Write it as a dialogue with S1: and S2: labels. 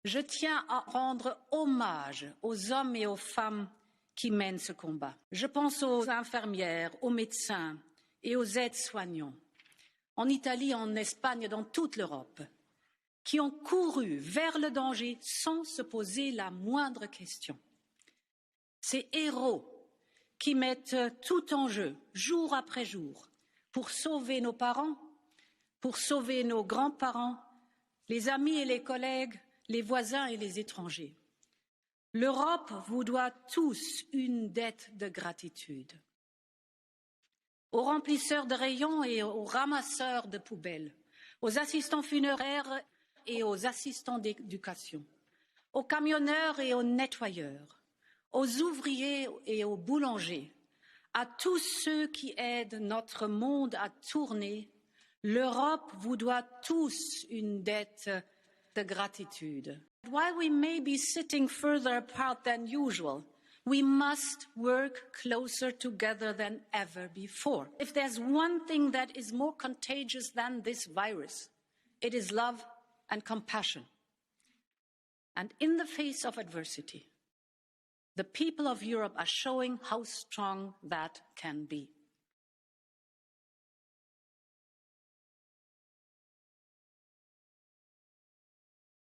S1: Je tiens à rendre hommage aux hommes et aux femmes qui mènent ce combat. Je pense aux infirmières, aux médecins et aux aides-soignants, en Italie, en Espagne, dans toute l'Europe, qui ont couru vers le danger sans se poser la moindre question. Ces héros qui mettent tout en jeu, jour après jour, pour sauver nos parents, pour sauver nos grands-parents, les amis et les collègues, les voisins et les étrangers. L'Europe vous doit tous une dette de gratitude. Aux remplisseurs de rayons et aux ramasseurs de poubelles, aux assistants funéraires et aux assistants d'éducation, aux camionneurs et aux nettoyeurs, aux ouvriers et aux boulangers, à tous ceux qui aident notre monde à tourner, l'Europe vous doit tous une dette de gratitude. While we may be sitting further apart than usual, we must work closer together than ever before. If there's one thing that is more contagious than this virus, it is love and compassion. And in the face of adversity, the people of Europe are showing how strong that can be.